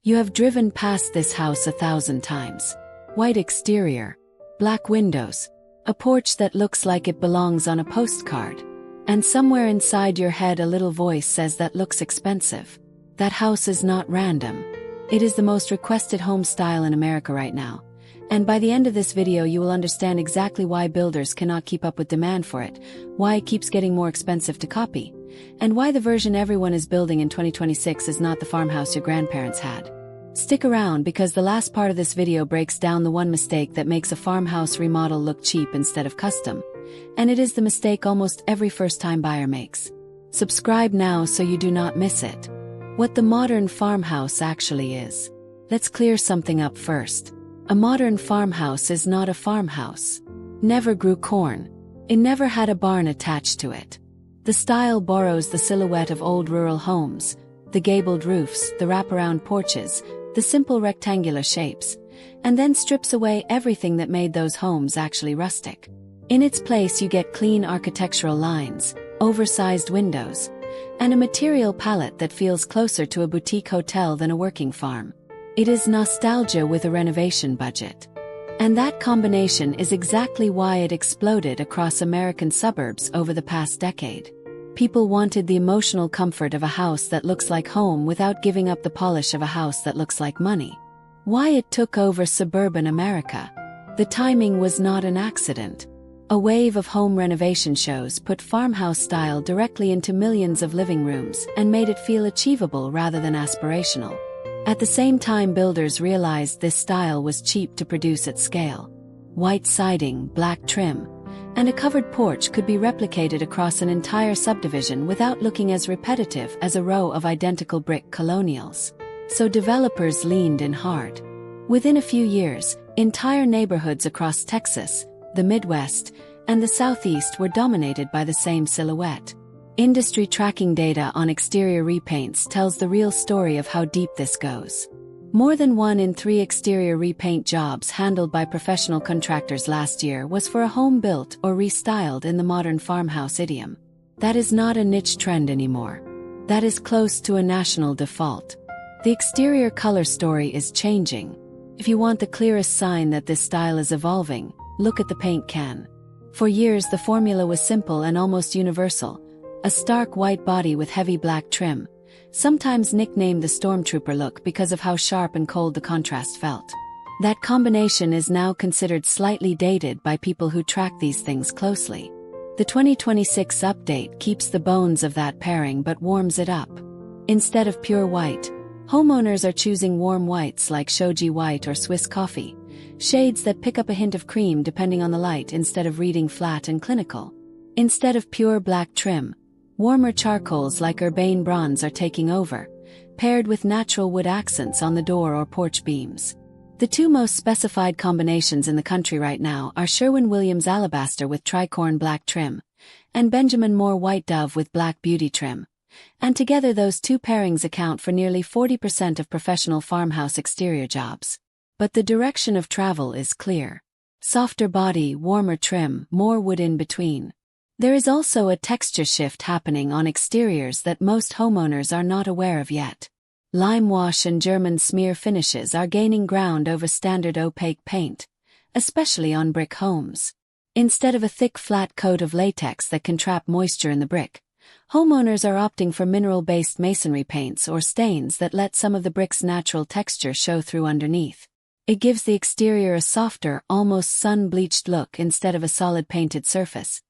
You have driven past this house 1,000 times. White exterior, black windows, a porch that looks like it belongs on a postcard. And somewhere inside your head a little voice says that looks expensive. That house is not random. It is the most requested home style in America right now. And by the end of this video you will understand exactly why builders cannot keep up with demand for it, why it keeps getting more expensive to copy, and why the version everyone is building in 2026 is not the farmhouse your grandparents had. Stick around because the last part of this video breaks down the one mistake that makes a farmhouse remodel look cheap instead of custom. And it is the mistake almost every first-time buyer makes. Subscribe now so you do not miss it. What the modern farmhouse actually is. Let's clear something up first. A modern farmhouse is not a farmhouse. Never grew corn. It never had a barn attached to it. The style borrows the silhouette of old rural homes, the gabled roofs, the wraparound porches, the simple rectangular shapes, and then strips away everything that made those homes actually rustic. In its place you get clean architectural lines, oversized windows, and a material palette that feels closer to a boutique hotel than a working farm. It is nostalgia with a renovation budget. And that combination is exactly why it exploded across American suburbs over the past decade. People wanted the emotional comfort of a house that looks like home without giving up the polish of a house that looks like money. Why it took over suburban America. The timing was not an accident. A wave of home renovation shows put farmhouse style directly into millions of living rooms and made it feel achievable rather than aspirational. At the same time builders realized this style was cheap to produce at scale. White siding, black trim, and a covered porch could be replicated across an entire subdivision without looking as repetitive as a row of identical brick colonials. So developers leaned in hard. Within a few years, entire neighborhoods across Texas, the Midwest, and the Southeast were dominated by the same silhouette. Industry tracking data on exterior repaints tells the real story of how deep this goes. More than 1 in 3 exterior repaint jobs handled by professional contractors last year was for a home built or restyled in the modern farmhouse idiom. That is not a niche trend anymore. That is close to a national default. The exterior color story is changing. If you want the clearest sign that this style is evolving, look at the paint can. For years the formula was simple and almost universal. A stark white body with heavy black trim, sometimes nicknamed the stormtrooper look because of how sharp and cold the contrast felt. That combination is now considered slightly dated by people who track these things closely. The 2026 update keeps the bones of that pairing but warms it up. Instead of pure white, homeowners are choosing warm whites like shoji white or Swiss coffee, shades that pick up a hint of cream depending on the light instead of reading flat and clinical. Instead of pure black trim, warmer charcoals like urbane bronze are taking over, paired with natural wood accents on the door or porch beams. The two most specified combinations in the country right now are Sherwin-Williams Alabaster with tricorn black trim, and Benjamin Moore White Dove with black beauty trim. And together those two pairings account for nearly 40% of professional farmhouse exterior jobs. But the direction of travel is clear. Softer body, warmer trim, more wood in between. There is also a texture shift happening on exteriors that most homeowners are not aware of yet. Lime wash and German smear finishes are gaining ground over standard opaque paint, especially on brick homes. Instead of a thick flat coat of latex that can trap moisture in the brick, homeowners are opting for mineral-based masonry paints or stains that let some of the brick's natural texture show through underneath. It gives the exterior a softer, almost sun-bleached look instead of a solid painted surface.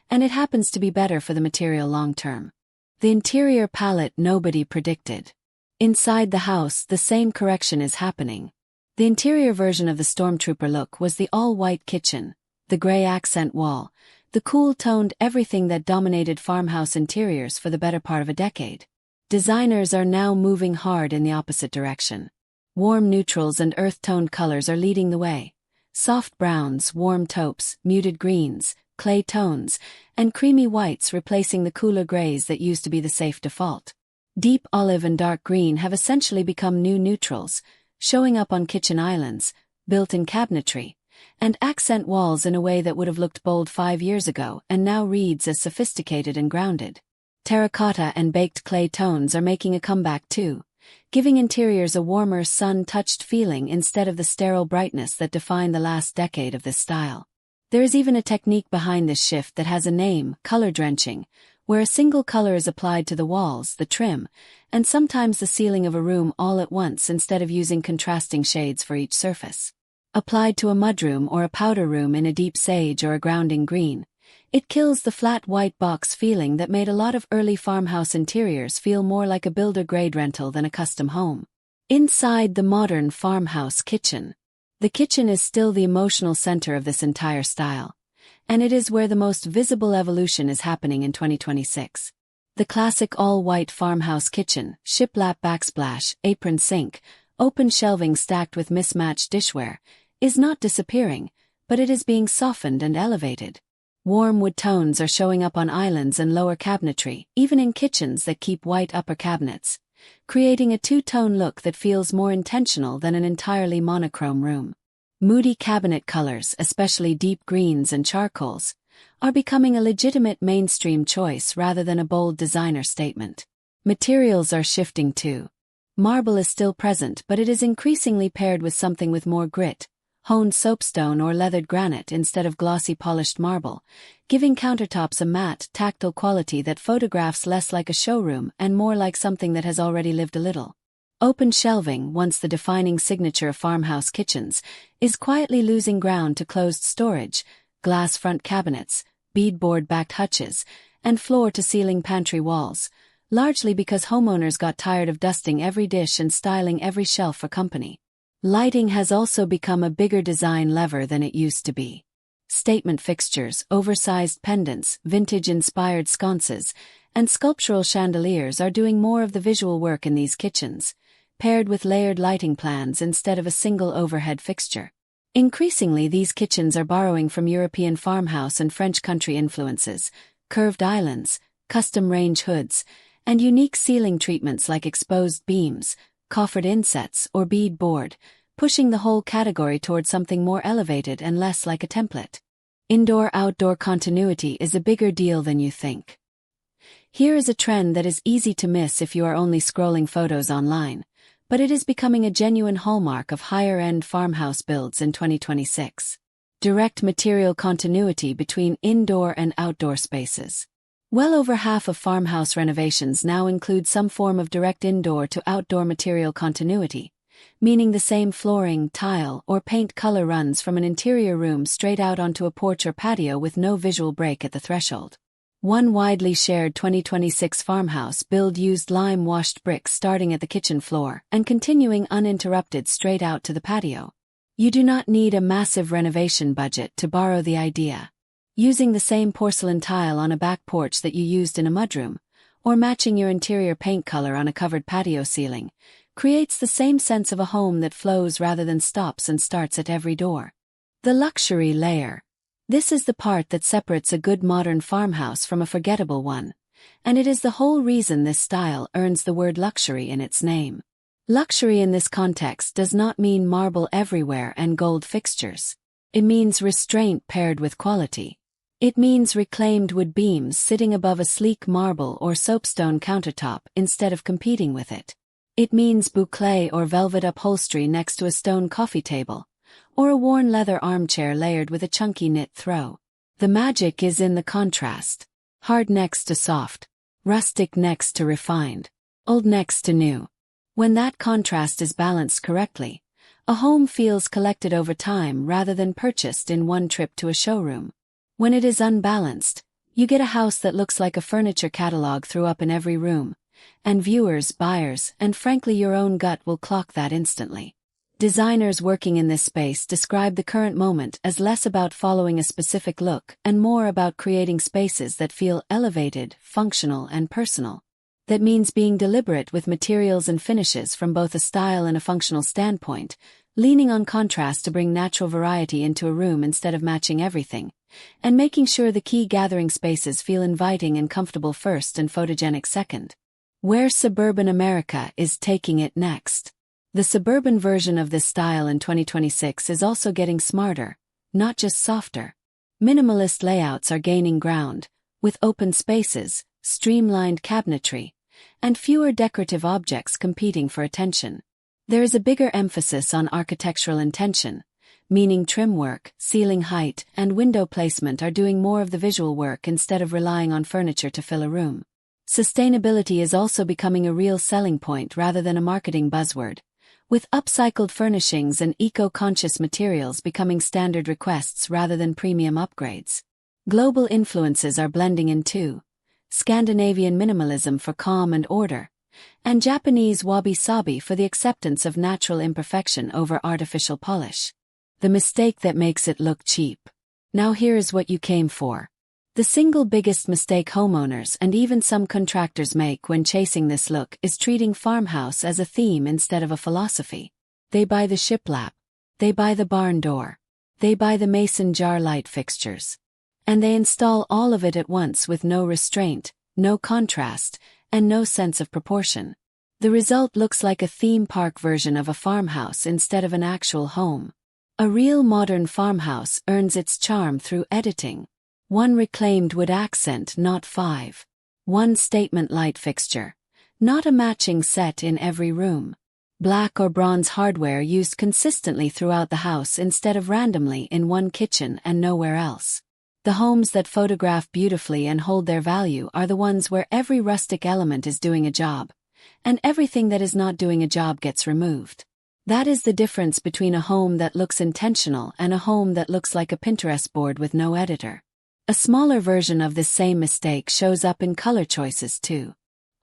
And it happens to be better for the material long-term. The interior palette nobody predicted. Inside the house, the same correction is happening. The interior version of the Stormtrooper look was the all-white kitchen, the gray accent wall, the cool-toned everything that dominated farmhouse interiors for the better part of a decade. Designers are now moving hard in the opposite direction. Warm neutrals and earth-toned colors are leading the way. Soft browns, warm taupes, muted greens, clay tones, and creamy whites replacing the cooler grays that used to be the safe default. Deep olive and dark green have essentially become new neutrals, showing up on kitchen islands, built-in cabinetry, and accent walls in a way that would have looked bold 5 years ago and now reads as sophisticated and grounded. Terracotta and baked clay tones are making a comeback too, giving interiors a warmer, sun-touched feeling instead of the sterile brightness that defined the last decade of this style. There is even a technique behind this shift that has a name, color drenching, where a single color is applied to the walls, the trim, and sometimes the ceiling of a room all at once instead of using contrasting shades for each surface. Applied to a mudroom or a powder room in a deep sage or a grounding green, it kills the flat white box feeling that made a lot of early farmhouse interiors feel more like a builder-grade rental than a custom home. Inside the modern farmhouse kitchen. The kitchen is still the emotional center of this entire style, and it is where the most visible evolution is happening in 2026. The classic all-white farmhouse kitchen, shiplap backsplash, apron sink, open shelving stacked with mismatched dishware, is not disappearing, but it is being softened and elevated. Warm wood tones are showing up on islands and lower cabinetry, even in kitchens that keep white upper cabinets, creating a two-tone look that feels more intentional than an entirely monochrome room. Moody cabinet colors, especially deep greens and charcoals, are becoming a legitimate mainstream choice rather than a bold designer statement. Materials are shifting too. Marble is still present, but it is increasingly paired with something with more grit, honed soapstone or leathered granite instead of glossy polished marble, giving countertops a matte, tactile quality that photographs less like a showroom and more like something that has already lived a little. Open shelving, once the defining signature of farmhouse kitchens, is quietly losing ground to closed storage, glass front cabinets, beadboard-backed hutches, and floor-to-ceiling pantry walls, largely because homeowners got tired of dusting every dish and styling every shelf for company. Lighting has also become a bigger design lever than it used to be. Statement fixtures, oversized pendants, vintage-inspired sconces, and sculptural chandeliers are doing more of the visual work in these kitchens, paired with layered lighting plans instead of a single overhead fixture. Increasingly, these kitchens are borrowing from European farmhouse and French country influences, curved islands, custom range hoods, and unique ceiling treatments like exposed beams, coffered insets, or bead board, pushing the whole category toward something more elevated and less like a template. Indoor-outdoor continuity is a bigger deal than you think. Here is a trend that is easy to miss if you are only scrolling photos online, but it is becoming a genuine hallmark of higher-end farmhouse builds in 2026. Direct material continuity between indoor and outdoor spaces. Well over half of farmhouse renovations now include some form of direct indoor to outdoor material continuity, meaning the same flooring, tile, or paint color runs from an interior room straight out onto a porch or patio with no visual break at the threshold. One widely shared 2026 farmhouse build used lime-washed bricks starting at the kitchen floor and continuing uninterrupted straight out to the patio. You do not need a massive renovation budget to borrow the idea. Using the same porcelain tile on a back porch that you used in a mudroom, or matching your interior paint color on a covered patio ceiling, creates the same sense of a home that flows rather than stops and starts at every door. The luxury layer. This is the part that separates a good modern farmhouse from a forgettable one, and it is the whole reason this style earns the word luxury in its name. Luxury in this context does not mean marble everywhere and gold fixtures. It means restraint paired with quality. It means reclaimed wood beams sitting above a sleek marble or soapstone countertop instead of competing with it. It means boucle or velvet upholstery next to a stone coffee table, or a worn leather armchair layered with a chunky knit throw. The magic is in the contrast. Hard next to soft, rustic next to refined, old next to new. When that contrast is balanced correctly, a home feels collected over time rather than purchased in one trip to a showroom. When it is unbalanced, you get a house that looks like a furniture catalog threw up in every room, and viewers, buyers, and frankly your own gut will clock that instantly. Designers working in this space describe the current moment as less about following a specific look and more about creating spaces that feel elevated, functional, and personal. That means being deliberate with materials and finishes from both a style and a functional standpoint, leaning on contrast to bring natural variety into a room instead of matching everything, and making sure the key gathering spaces feel inviting and comfortable first and photogenic second. Where suburban America is taking it next. The suburban version of this style in 2026 is also getting smarter, not just softer. Minimalist layouts are gaining ground, with open spaces, streamlined cabinetry, and fewer decorative objects competing for attention. There is a bigger emphasis on architectural intention, meaning trim work, ceiling height, and window placement are doing more of the visual work instead of relying on furniture to fill a room. Sustainability is also becoming a real selling point rather than a marketing buzzword, with upcycled furnishings and eco-conscious materials becoming standard requests rather than premium upgrades. Global influences are blending in too: Scandinavian minimalism for calm and order, and Japanese wabi-sabi for the acceptance of natural imperfection over artificial polish. The mistake that makes it look cheap. Now here is what you came for. The single biggest mistake homeowners and even some contractors make when chasing this look is treating farmhouse as a theme instead of a philosophy. They buy the shiplap. They buy the barn door. They buy the mason jar light fixtures. And they install all of it at once with no restraint, no contrast, and no sense of proportion. The result looks like a theme park version of a farmhouse instead of an actual home. A real modern farmhouse earns its charm through editing. One reclaimed wood accent, not 5. One statement light fixture, not a matching set in every room. Black or bronze hardware used consistently throughout the house instead of randomly in one kitchen and nowhere else. The homes that photograph beautifully and hold their value are the ones where every rustic element is doing a job, and everything that is not doing a job gets removed. That is the difference between a home that looks intentional and a home that looks like a Pinterest board with no editor. A smaller version of this same mistake shows up in color choices too.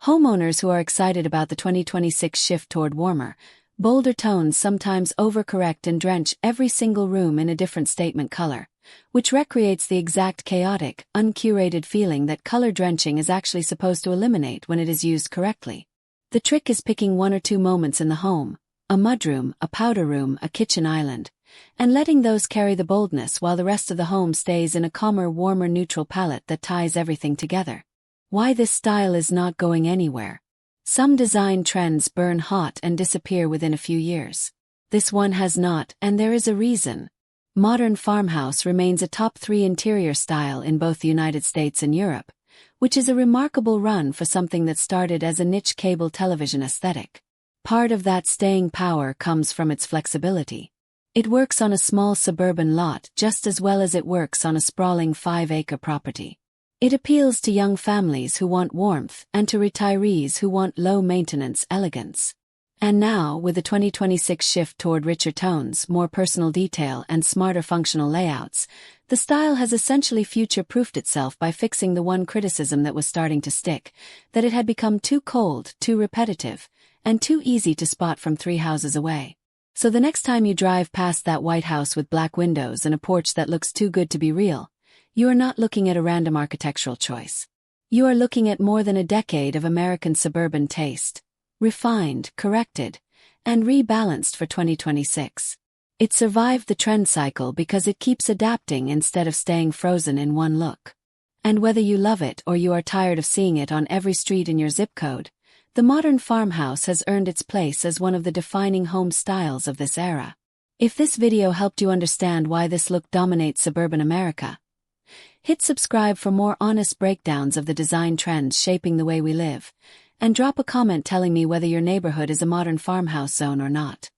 Homeowners who are excited about the 2026 shift toward warmer, bolder tones sometimes overcorrect and drench every single room in a different statement color, which recreates the exact chaotic, uncurated feeling that color drenching is actually supposed to eliminate when it is used correctly. The trick is picking one or two moments in the home, a mudroom, a powder room, a kitchen island, and letting those carry the boldness while the rest of the home stays in a calmer, warmer, neutral palette that ties everything together. Why this style is not going anywhere. Some design trends burn hot and disappear within a few years. This one has not, and there is a reason. Modern farmhouse remains a top 3 interior style in both the United States and Europe, which is a remarkable run for something that started as a niche cable television aesthetic. Part of that staying power comes from its flexibility. It works on a small suburban lot just as well as it works on a sprawling 5-acre property. It appeals to young families who want warmth and to retirees who want low-maintenance elegance. And now, with the 2026 shift toward richer tones, more personal detail, and smarter functional layouts, the style has essentially future-proofed itself by fixing the one criticism that was starting to stick, that it had become too cold, too repetitive, and too easy to spot from 3 houses away. So the next time you drive past that white house with black windows and a porch that looks too good to be real, you are not looking at a random architectural choice. You are looking at more than a decade of American suburban taste, refined, corrected, and rebalanced for 2026. It survived the trend cycle because it keeps adapting instead of staying frozen in one look. And whether you love it or you are tired of seeing it on every street in your zip code, the modern farmhouse has earned its place as one of the defining home styles of this era. If this video helped you understand why this look dominates suburban America, hit subscribe for more honest breakdowns of the design trends shaping the way we live, and drop a comment telling me whether your neighborhood is a modern farmhouse zone or not.